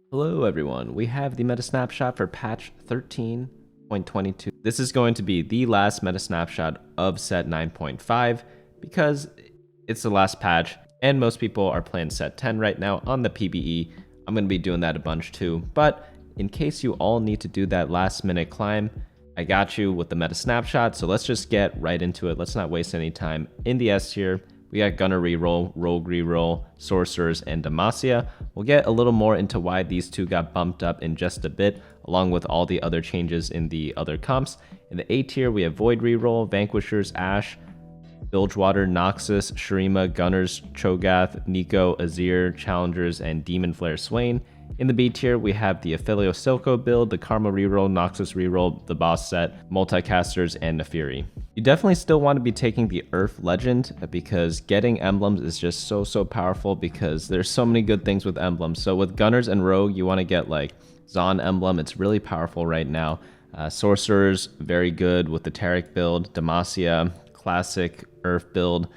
Hello everyone, we have the meta snapshot for patch 13.22. This is going to be the last meta snapshot of Sett 9.5 because it's the last patch and most people are playing Sett 10 right now on the PBE. I'm going to be doing that a bunch too, but in case you all need to do that last minute climb, I got you with the meta snapshot, so let's just get right into it. Let's not waste any time. In the S tier, we got Gunner ReRoll, Rogue ReRoll, Sorcerers, and Demacia. We'll get a little more into why these two got bumped up in just a bit, along with all the other changes in the other comps. In the A tier, we have Void ReRoll, Vanquishers, Ashe, BilgeWater, Noxus, Shurima, Gunners, Cho'Gath, Neeko, Azir, Challangers, and Demonflare Swain. In the B tier, we have the Aphelios Silco build, the Karma ReRoll, Noxus ReRoll, the Boss Sett, Multicasters, and Naafiri. You definitely still want to be taking the Earth Legend because getting emblems is just so powerful because there's so many good things with emblems. So with Gunners and Rogue, you want to get like Zon emblem. It's really powerful right now. Sorcerers, very good with the Taric build. Demacia, classic Earth build.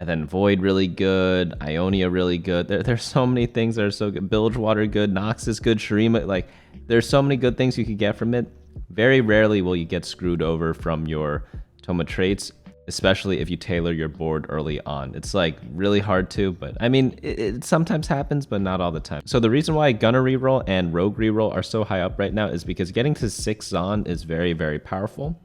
And then Void really good, Ionia really good. There's so many things that are so good. BilgeWater good, Noxus good, Shurima, like there's so many good things you could get from it. Very rarely will you get screwed over from your Toma traits, especially if you tailor your board early on. It's like really hard to, but I mean, it sometimes happens, but not all the time. So the reason why Gunner ReRoll and Rogue ReRoll are so high up right now is because getting to 6 Zon is very powerful.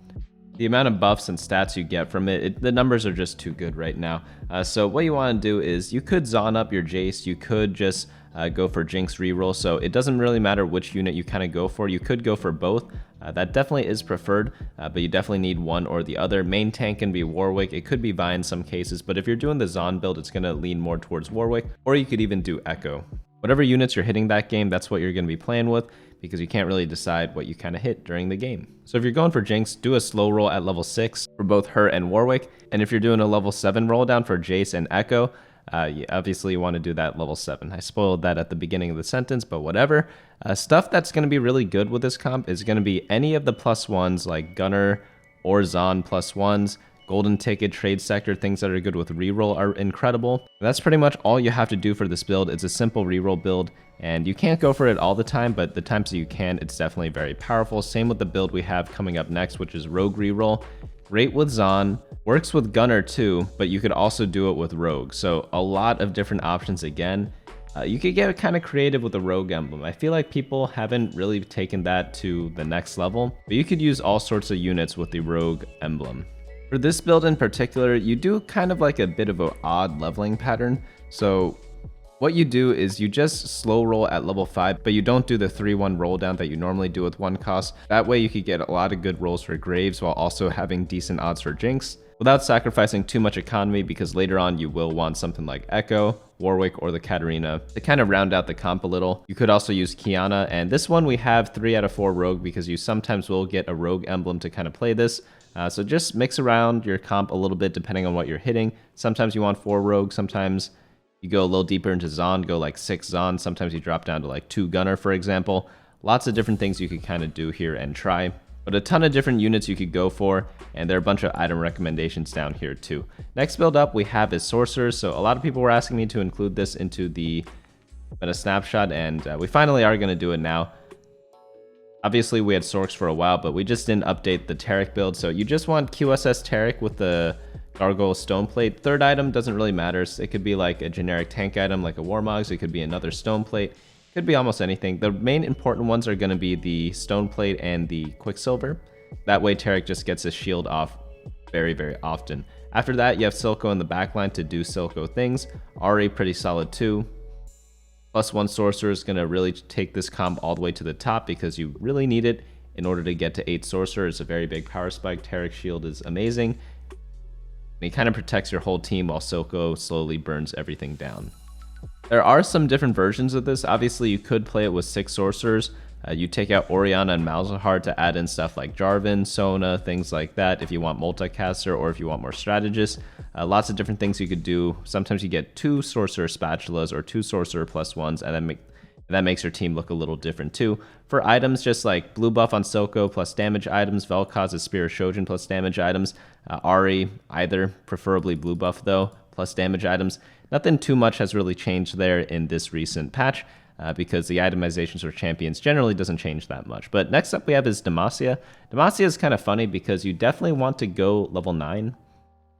The amount of buffs and stats you get from it, the numbers are just too good right now. So what you want to do is you could Zon up your Jace, you could just go for Jinx reroll, so it doesn't really matter which unit you kind of go for. You could go for both. That definitely is preferred, but you definitely need one or the other. Main tank can be Warwick, it could be Vi in some cases, but if you're doing the Zon build, it's going to lean more towards Warwick, or you could even do Echo. Whatever units you're hitting that game, that's what you're going to be playing with, because you can't really decide what you kind of hit during the game. So if you're going for Jinx, do a slow roll at level 6 for both her and Warwick, and if you're doing a level 7 roll down for Jace and Echo, obviously you want to do that level 7. I spoiled that at the beginning of the sentence, but whatever. Stuff that's going to be really good with this comp is going to be any of the +1s like Gunner or Zon +1s, Golden Ticket, Trade Sector, things that are good with reroll are incredible. That's pretty much all you have to do for this build. It's a simple reroll build, and you can't go for it all the time, but the times that you can, it's definitely very powerful. Same with the build we have coming up next, which is Rogue ReRoll. Great with Zon, works with Gunner too, but you could also do it with Rogue. So a lot of different options again. You could get kind of creative with the Rogue emblem. I feel like people haven't really taken that to the next level, but you could use all sorts of units with the Rogue emblem. For this build in particular, you do kind of like a bit of an odd leveling pattern. So what you do is you just slow roll at level 5, but you don't do the 3-1 roll down that you normally do with 1 cost. That way you could get a lot of good rolls for Graves while also having decent odds for Jinx without sacrificing too much economy, because later on you will want something like Echo, Warwick, or the Katarina to kind of round out the comp a little. You could also use Kiana, and this one we have 3 out of 4 Rogue because you sometimes will get a Rogue emblem to kind of play this. So just mix around your comp a little bit depending on what you're hitting. Sometimes you want 4 Rogue, sometimes you go a little deeper into Zon, go like 6 Zon, sometimes you drop down to like 2 Gunner, for example. Lots of different things you could kind of do here and try, but a ton of different units you could go for, and there are a bunch of item recommendations down here too. Next build up we have is Sorcerers, so a lot of people were asking me to include this into the meta snapshot, and we finally are going to do it now. Obviously we had Sorcs for a while, but we just didn't update the Taric build, so you just want QSS Taric with the Gargoyle Stone Plate. Third item doesn't really matter. It could be like a generic tank item like a Warmogs, it could be another Stone Plate, it could be almost anything. The main important ones are going to be the Stone Plate and the Quicksilver. That way Taric just gets his shield off very often. After that you have Silco in the backline to do Silco things. Ahri pretty solid too. +1 Sorcerer is going to really take this comp all the way to the top because you really need it in order to get to 8 Sorcerer. It's a very big power spike. Taric shield is amazing. It kind of protects your whole team while Silco slowly burns everything down. There are some different versions of this. Obviously, you could play it with 6 Sorcerers. You take out Orianna and Malzahar to add in stuff like Jarvan, Sona, things like that if you want multicaster or if you want more strategists. Lots of different things you could do. Sometimes you get 2 Sorcerer Spatulas or 2 Sorcerer +1s, and that makes your team look a little different too. For items, just like blue buff on Silco plus damage items, Vel'Koz is Spear of Shojin plus damage items, Ahri either, preferably blue buff though, plus damage items. Nothing too much has really changed there in this recent patch. because the itemizations for champions generally doesn't change that much. But next up we have is Demacia. Demacia is kind of funny because you definitely want to go level 9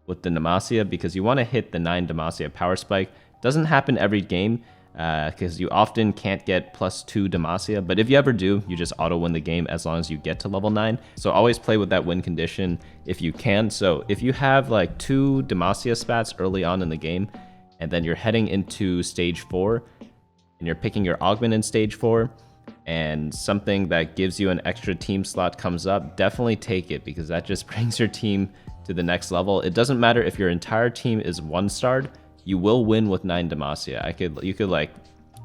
with the Demacia because you want to hit the 9 Demacia power spike. Doesn't happen every game because you often can't get +2 Demacia, but if you ever do, you just auto win the game as long as you get to level 9. So always play with that win condition if you can. So if you have like 2 Demacia spats early on in the game, and then you're heading into stage 4, and you're picking your augment in stage 4, and something that gives you an extra team slot comes up, definitely take it because that just brings your team to the next level. It doesn't matter if your entire team is 1-starred, you will win with 9 Demacia. You could like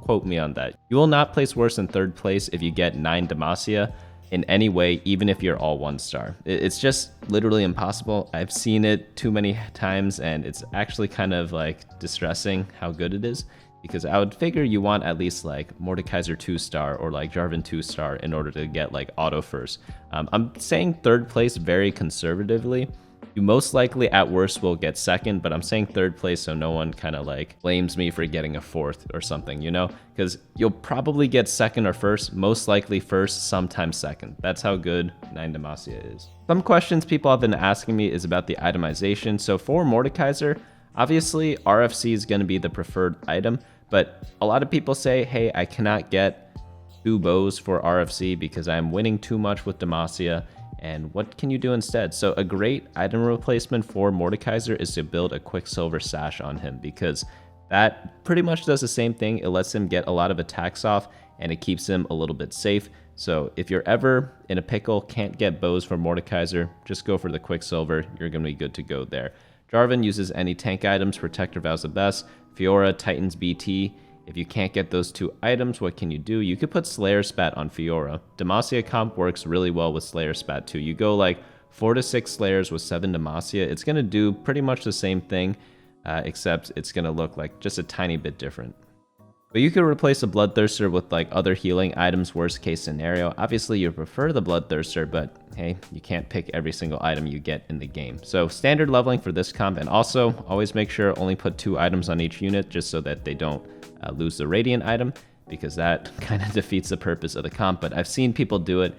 quote me on that. You will not place worse than 3rd place if you get 9 Demacia in any way, even if you're all 1-star. It's just literally impossible. I've seen it too many times and it's actually kind of like distressing how good it is, because I would figure you want at least like Mordekaiser 2-star or like Jarvan 2-star in order to get like auto first. I'm saying 3rd place very conservatively. You most likely at worst will get 2nd, but I'm saying 3rd place so no one kind of like blames me for getting a 4th or something, you know? Because you'll probably get 2nd or 1st, most likely 1st, sometimes 2nd. That's how good 9 Demacia is. Some questions people have been asking me is about the itemization. So for Mordekaiser, obviously RFC is going to be the preferred item, but a lot of people say, hey, I cannot get 2 bows for RFC because I'm winning too much with Demacia. And what can you do instead? So a great item replacement for Mordekaiser is to build a Quicksilver Sash on him, because that pretty much does the same thing. It lets him get a lot of attacks off and it keeps him a little bit safe. So if you're ever in a pickle, can't get bows for Mordekaiser, just go for the Quicksilver. You're going to be good to go there. Jarvan uses any tank items. Protector Vow's the best. Fiora, Titans BT. If you can't get those 2 items, what can you do? You could put Slayer Spat on Fiora. Demacia comp works really well with Slayer Spat too. You go like 4 to 6 Slayers with 7 Demacia. It's going to do pretty much the same thing, except it's going to look like just a tiny bit different. But you could replace a Bloodthirster with like other healing items, worst case scenario. Obviously you prefer the Bloodthirster, but hey, you can't pick every single item you get in the game. So standard leveling for this comp, and also always make sure only put 2 items on each unit just so that they don't lose the Radiant item, because that kind of defeats the purpose of the comp. But I've seen people do it,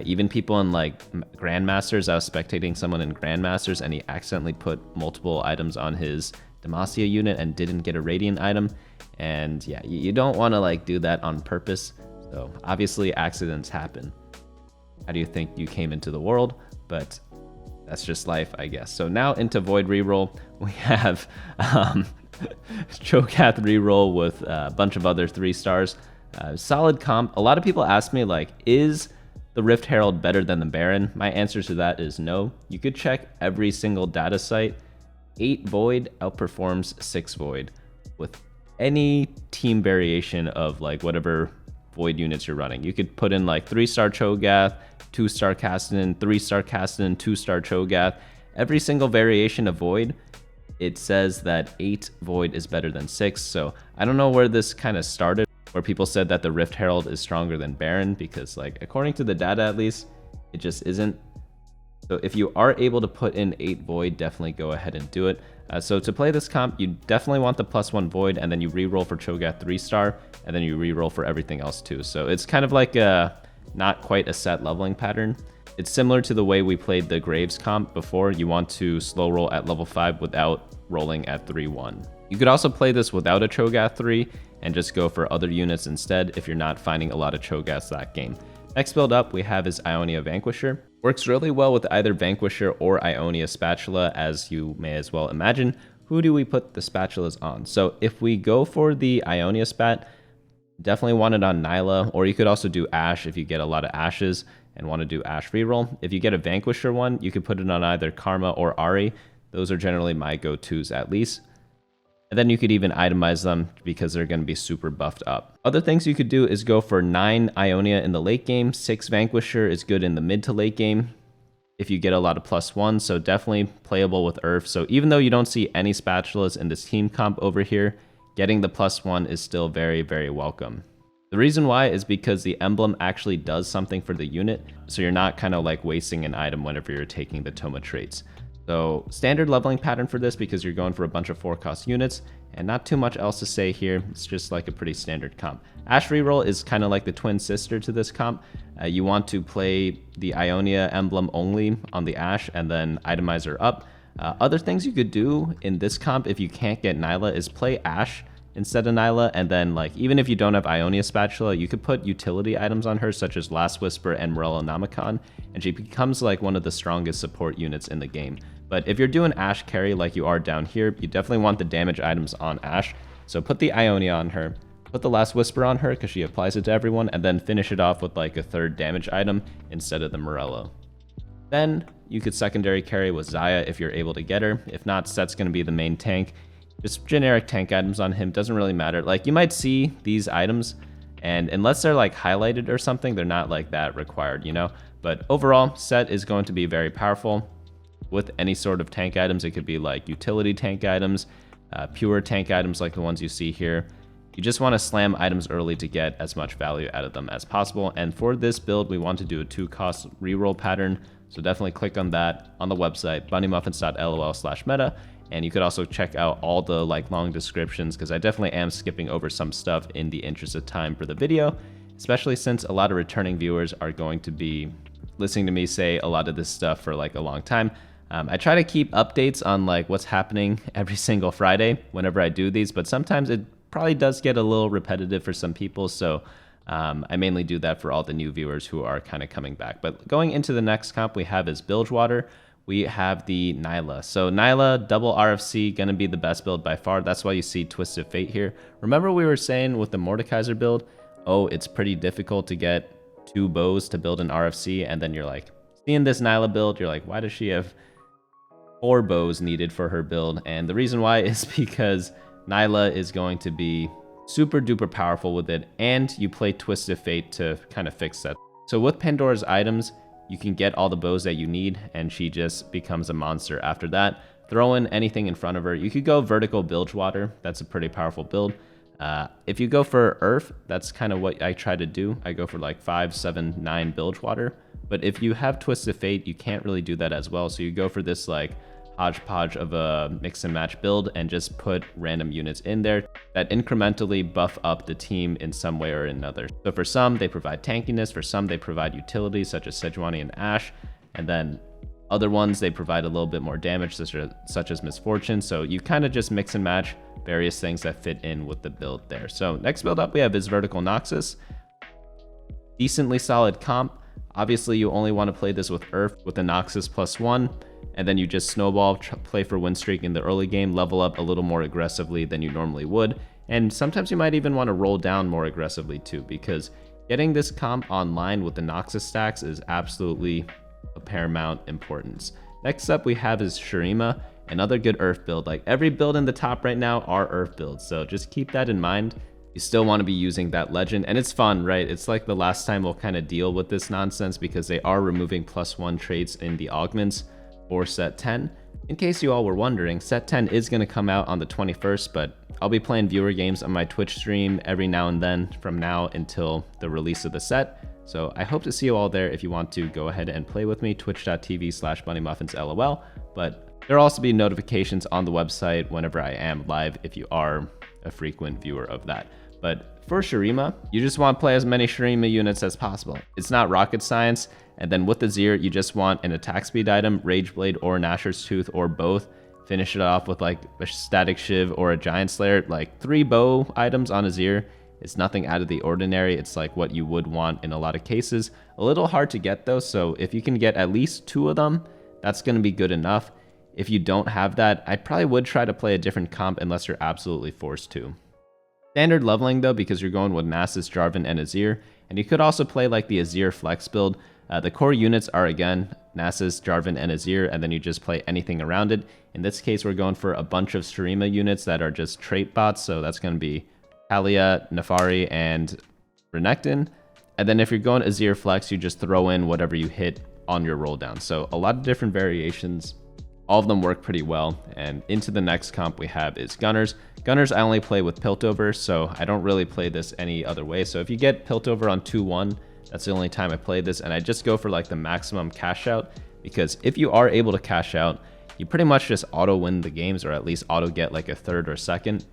even people in like Grandmasters. I was spectating someone in Grandmasters and he accidentally put multiple items on his Demacia unit and didn't get a Radiant item. And yeah, you don't want to like do that on purpose. So obviously accidents happen. How do you think you came into the world? But that's just life, I guess. So now into Void ReRoll, we have Cho'Gath ReRoll with a bunch of other 3-stars. Solid comp. A lot of people ask me like, is the Rift Herald better than the Baron? My answer to that is no. You could check every single data site. 8 Void outperforms 6 Void with any team variation of like whatever Void units you're running. You could put in like 3-star Cho'Gath, 2-star Kassadin, 3-star Kassadin, 2-star Cho'Gath. Every single variation of Void, it says that 8 Void is better than 6. So I don't know where this kind of started, where people said that the Rift Herald is stronger than Baron, because like according to the data at least, it just isn't. So if you are able to put in 8 Void, definitely go ahead and do it. So to play this comp, you definitely want the +1 Void, and then you reroll for Cho'Gath 3-star, and then you reroll for everything else too. So it's kind of like not quite a set leveling pattern. It's similar to the way we played the Graves comp before. You want to slow roll at level 5 without rolling at 3-1. You could also play this without a Cho'Gath 3 and just go for other units instead if you're not finding a lot of Cho'Gaths that game. Next build up we have is Ionia Vanquisher. Works really well with either Vanquisher or Ionia Spatula, as you may as well imagine. Who do we put the spatulas on? So if we go for the Ionia Spat, definitely want it on Nilah, or you could also do Ashe if you get a lot of Ashes and want to do Ashe ReRoll. If you get a Vanquisher one, you could put it on either Karma or Ahri. Those are generally my go-tos at least. And then you could even itemize them because they're going to be super buffed up. Other things you could do is go for 9 Ionia in the late game. 6 Vanquisher is good in the mid to late game if you get a lot of +1, so definitely playable with Earth. So even though you don't see any spatulas in this team comp over here, getting the +1 is still very, very welcome. The reason why is because the emblem actually does something for the unit, so you're not kind of like wasting an item whenever you're taking the Toma traits. So standard leveling pattern for this because you're going for a bunch of 4-cost units, and not too much else to say here. It's just like a pretty standard comp. Ashe ReRoll is kind of like the twin sister to this comp. You want to play the Ionia emblem only on the Ashe and then itemizer up. Other things you could do in this comp if you can't get Nilah is play Ashe instead of Nilah, and then like even if you don't have Ionia Spatula, you could put utility items on her such as Last Whisper and Morellonomicon, and she becomes like one of the strongest support units in the game. But if you're doing Ashe carry like you are down here, you definitely want the damage items on Ashe. So put the Ionia on her, put the Last Whisper on her because she applies it to everyone, and then finish it off with like a 3rd damage item instead of the Morello. Then you could secondary carry with Xayah if you're able to get her. If not, Sett's going to be the main tank. Just generic tank items on him, doesn't really matter. Like you might see these items, and unless they're like highlighted or something, they're not like that required, you know? But overall, Sett is going to be very powerful with any sort of tank items. It could be like utility tank items, pure tank items like the ones you see here. You just want to slam items early to get as much value out of them as possible. And for this build, we want to do a 2-cost reroll pattern. So definitely click on that on the website, bunnymuffins.lol/meta. And you could also check out all the like long descriptions because I definitely am skipping over some stuff in the interest of time for the video, especially since a lot of returning viewers are going to be listening to me say a lot of this stuff for like a long time. I try to keep updates on like what's happening every single Friday whenever I do these, but sometimes it probably does get a little repetitive for some people. So I mainly do that for all the new viewers who are kind of coming back. But going into the next comp we have is BilgeWater. We have the Nilah. So Nilah, double RFC, gonna be the best build by far. That's why you see Twisted Fate here. Remember we were saying with the Mordekaiser build, oh, it's pretty difficult to get 2 bows to build an RFC, and then you're like, seeing this Nilah build, you're like, why does she have 4 bows needed for her build? And the reason why is because Nilah is going to be super duper powerful with it, and you play Twisted Fate to kind of fix that. So with Pandora's items, you can get all the bows that you need, and she just becomes a monster after that. Throw in anything in front of her. You could go vertical BilgeWater. That's a pretty powerful build. If you go for Earth, that's kind of what I try to do. I go for like 5, 7, 9 BilgeWater. But if you have Twisted Fate, you can't really do that as well. So you go for this like hodgepodge of a mix and match build and just put random units in there that incrementally buff up the team in some way or another. So for some, they provide tankiness. For some, they provide utility such as Sejuani and Ashe. And then other ones, they provide a little bit more damage such as Misfortune. So you kind of just mix and match various things that fit in with the build there. So next build up we have is Vertical Noxus. Decently solid comp. Obviously, you only want to play this with Earth with the Noxus +1, and then you just snowball, play for win streak in the early game, level up a little more aggressively than you normally would, and sometimes you might even want to roll down more aggressively too, because getting this comp online with the Noxus stacks is absolutely of paramount importance. Next up we have is Shurima, another good Earth build. Like every build in the top right now are Earth builds, so just keep that in mind. You still want to be using that legend, and it's fun, right? It's like the last time we'll kind of deal with this nonsense because they are removing +1 traits in the augments for Sett 10. In case you all were wondering, Sett 10 is going to come out on the 21st, but I'll be playing viewer games on my Twitch stream every now and then from now until the release of the set. So I hope to see you all there if you want to go ahead and play with me, twitch.tv/bunnymuffinslol. But there'll also be notifications on the website whenever I am live if you are a frequent viewer of that. But for Shurima, you just want to play as many Shurima units as possible. It's not rocket science. And then with the Azir, you just want an attack speed item, Rage Blade or Nashor's Tooth or both. Finish it off with like a Static Shiv or a Giant Slayer. Like 3 bow items on Azir. It's nothing out of the ordinary. It's like what you would want in a lot of cases. A little hard to get though, so if you can get at least 2 of them, that's going to be good enough. If you don't have that, I probably would try to play a different comp unless you're absolutely forced to. Standard leveling though, because you're going with Nasus, Jarvan, and Azir, and you could also play like the Azir FLex build. The core units are again Nasus, Jarvan, and Azir, and then you just play anything around it. In this case, we're going for a bunch of Shurima units that are just trait bots, so that's going to be Talia, Naafiri, and Renekton. And then if you're going Azir FLex, you just throw in whatever you hit on your roll down. So a lot of different variations. All of them work pretty well. And into the next comp we have is Gunners. Gunners I only play with Piltover, so I don't really play this any other way. So if you get Piltover on 2-1, that's the only time I play this, and I just go for like the maximum cash out, because if you are able to cash out, you pretty much just auto win the games, or at least auto get like a third or second,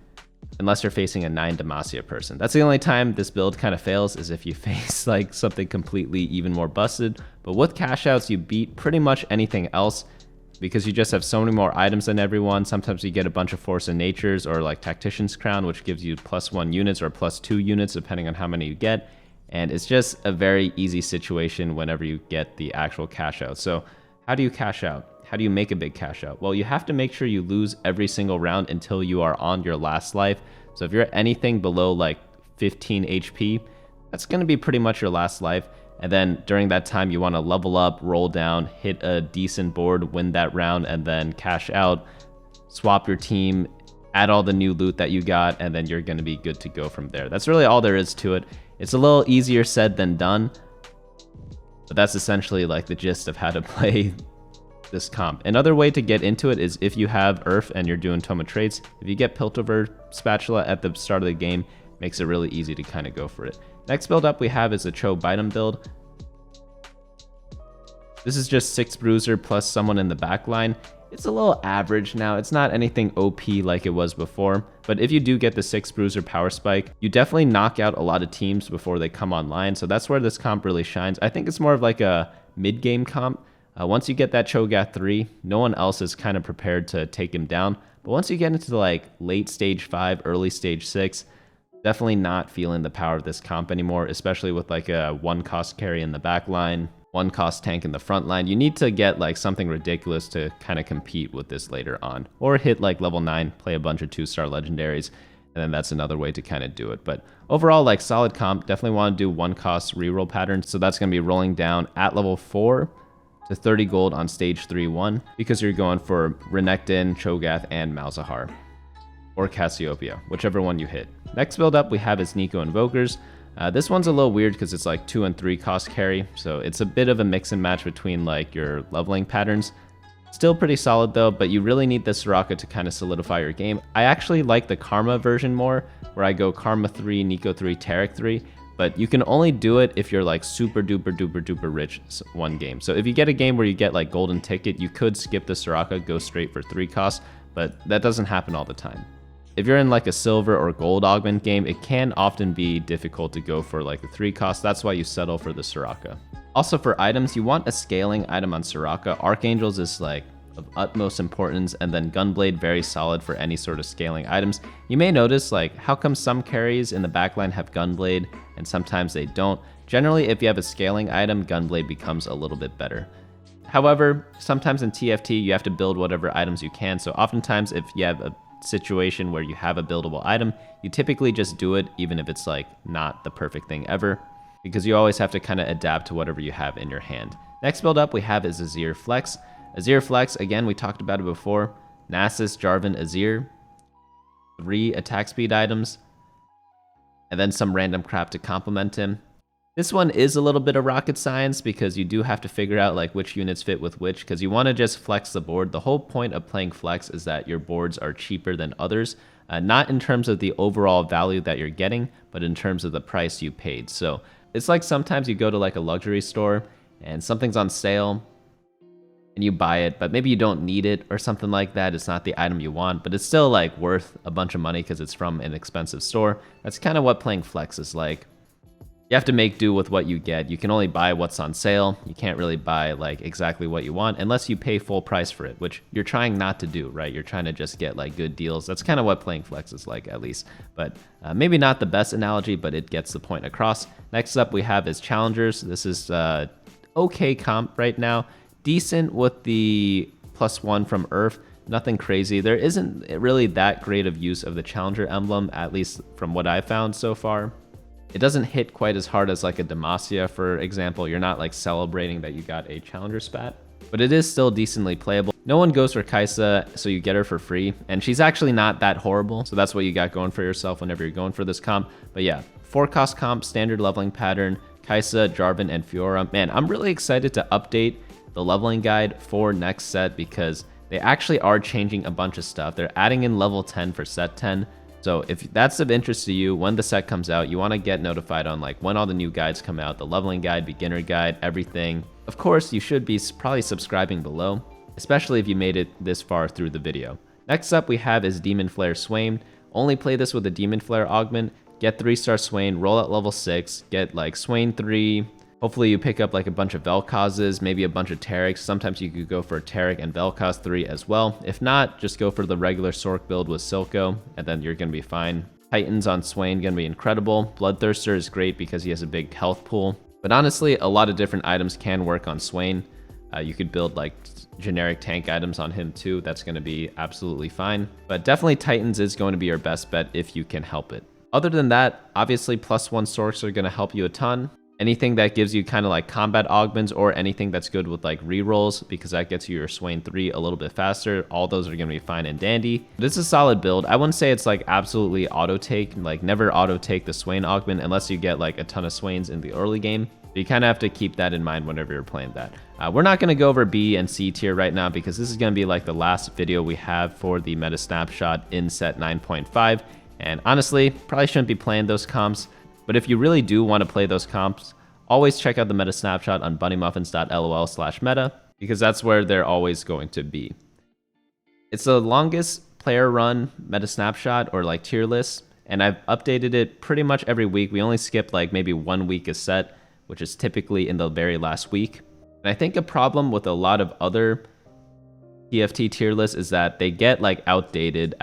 unless you're facing a 9 Demacia person. That's the only time this build kind of fails, is if you face like something completely even more busted. But with cash outs, you beat pretty much anything else, because you just have so many more items than everyone. Sometimes you get a bunch of Force of Natures or like Tactician's Crown, which gives you +1 units or +2 units, depending on how many you get. And it's just a very easy situation whenever you get the actual cash out. So how do you cash out? How do you make a big cash out? Well, you have to make sure you lose every single round until you are on your last life. So if you're anything below like 15 HP, that's going to be pretty much your last life. And then during that time, you want to level up, roll down, hit a decent board, win that round, and then cash out, swap your team, add all the new loot that you got, and then you're going to be good to go from there. That's really all there is to it. It's a little easier said than done, but that's essentially like the gist of how to play this comp. Another way to get into it is if you have Earth and you're doing Toma traits, if you get Piltover Spatula at the start of the game, makes it really easy to kind of go for it. Next build up we have is a Cho Bitem build. This is just 6 Bruiser plus someone in the back line. It's a little average now. It's not anything OP like it was before, but if you do get the 6 Bruiser power spike, you definitely knock out a lot of teams before they come online. So that's where this comp really shines. I think it's more of like a mid-game comp. Once you get that Cho'Gath 3, no one else is kind of prepared to take him down. But once you get into like late stage 5, early stage 6, definitely not feeling the power of this comp anymore, especially with like a 1-cost carry in the back line, 1-cost tank in the front line. You need to get like something ridiculous to kind of compete with this later on, or hit like level 9, play a bunch of 2-star legendaries, and then that's another way to kind of do it. But overall, like solid comp. Definitely want to do 1-cost reroll pattern. So that's going to be rolling down at level 4 to 30 gold on stage 3-1, because you're going for Renekton, Cho'Gath, and Malzahar, or Cassiopeia, whichever one you hit. Next build up we have is Neeko Invokers. This one's a little weird because it's like 2 and 3 cost carry, so it's a bit of a mix and match between like your leveling patterns. Still pretty solid though, but you really need the Soraka to kind of solidify your game. I actually like the Karma version more, where I go Karma 3, Neeko 3, Taric 3, but you can only do it if you're like super duper duper duper rich one game. So if you get a game where you get like golden ticket, you could skip the Soraka, go straight for 3 costs, but that doesn't happen all the time. If you're in like a silver or gold augment game, it can often be difficult to go for like the 3 cost. That's why you settle for the Soraka. Also for items, you want a scaling item on Soraka. Archangels is like of utmost importance, and then Gunblade very solid for any sort of scaling items. You may notice like how come some carries in the backline have Gunblade and sometimes they don't. Generally, if you have a scaling item, Gunblade becomes a little bit better. However, sometimes in TFT you have to build whatever items you can, so oftentimes if you have a situation where you have a buildable item, you typically just do it even if it's like not the perfect thing ever, because you always have to kind of adapt to whatever you have in your hand. Next build up we have is Azir FLex. Azir FLex, again, we talked about it before. Nasus, Jarvan, Azir. 3 attack speed items, and then some random crap to complement him. This one is a little bit of rocket science, because you do have to figure out like which units fit with which, because you want to just flex the board. The whole point of playing flex is that your boards are cheaper than others, not in terms of the overall value that you're getting, but in terms of the price you paid. So it's like sometimes you go to like a luxury store and something's on sale and you buy it, but maybe you don't need it or something like that. It's not the item you want, but it's still like worth a bunch of money because it's from an expensive store. That's kind of what playing flex is like. You have to make do with what you get. You can only buy what's on sale. You can't really buy like exactly what you want unless you pay full price for it, which you're trying not to do, right? You're trying to just get like good deals. That's kind of what playing flex is like, at least. But maybe not the best analogy, but it gets the point across. Next up we have is Challengers. This is okay comp right now. Decent with the +1 from Earth. Nothing crazy. There isn't really that great of use of the Challenger emblem, at least from what I've found so far. It doesn't hit quite as hard as like a Demacia, for example. You're not like celebrating that you got a Challenger spat, but it is still decently playable. No one goes for Kai'Sa, so you get her for free, and she's actually not that horrible, so that's what you got going for yourself whenever you're going for this comp. But yeah, 4-cost comp, standard leveling pattern, Kai'Sa, Jarvan, and Fiora. Man, I'm really excited to update the leveling guide for next set, because they actually are changing a bunch of stuff. They're adding in level 10 for set 10. So if that's of interest to you, when the set comes out, you want to get notified on like when all the new guides come out, the leveling guide, beginner guide, everything. Of course, you should be probably subscribing below, especially if you made it this far through the video. Next up we have is Demonflare Swain. Only play this with a Demonflare augment, get 3-star Swain, roll at level 6, get like Swain 3, hopefully you pick up like a bunch of Vel'Kozes, maybe a bunch of Tarics. Sometimes you could go for a Taric and Vel'Koz 3 as well. If not, just go for the regular Sorc build with Silco, and then you're going to be fine. Titans on Swain going to be incredible. Bloodthirster is great because he has a big health pool. But honestly, a lot of different items can work on Swain. You could build like generic tank items on him too. That's going to be absolutely fine. But definitely Titans is going to be your best bet if you can help it. Other than that, obviously +1 Sorcs are going to help you a ton. Anything that gives you kind of like combat augments or anything that's good with like rerolls, because that gets you your Swain 3 a little bit faster. All those are going to be fine and dandy. This is a solid build. I wouldn't say it's like absolutely auto take, like never auto take the Swain augment unless you get like a ton of Swains in the early game. You kind of have to keep that in mind whenever you're playing that. We're not going to go over B and C tier right now because this is going to be like the last video we have for the meta snapshot in Sett 9.5. And honestly, probably shouldn't be playing those comps. But if you really do want to play those comps, always check out the meta snapshot on bunnymuffins.lol/meta because that's where they're always going to be. It's the longest player run meta snapshot or like tier list, and I've updated it pretty much every week. We only skip like maybe 1 week a set, which is typically in the very last week. And I think a problem with a lot of other TFT tier lists is that they get like outdated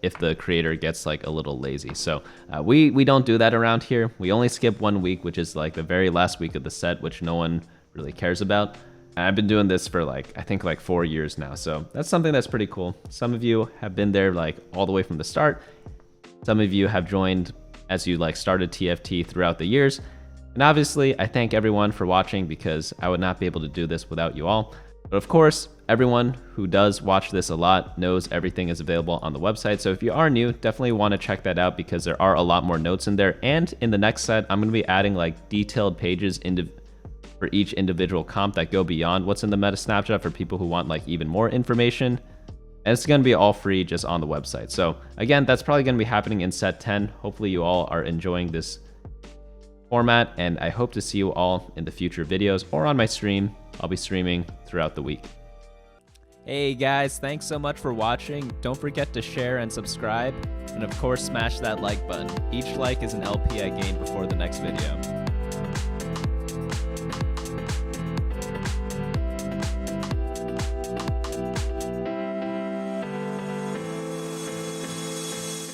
if the creator gets like a little lazy. So we don't do that around here. We only skip 1 week, which is like the very last week of the set, which no one really cares about. And I've been doing this for like, I think like 4 years now. So that's something that's pretty cool. Some of you have been there like all the way from the start. Some of you have joined as you like started TFT throughout the years. And obviously I thank everyone for watching because I would not be able to do this without you all. But of course, everyone who does watch this a lot knows everything is available on the website. So if you are new, definitely want to check that out because there are a lot more notes in there. And in the next set, I'm going to be adding like detailed pages for each individual comp that go beyond what's in the meta snapshot for people who want like even more information. And it's going to be all free just on the website. So again, that's probably going to be happening in Sett 10. Hopefully you all are enjoying this format, and I hope to see you all in the future videos or on my stream. I'll be streaming throughout the week. Hey guys, thanks so much for watching. Don't forget to share and subscribe, and of course smash that like button. Each like is an LP I gain before the next video.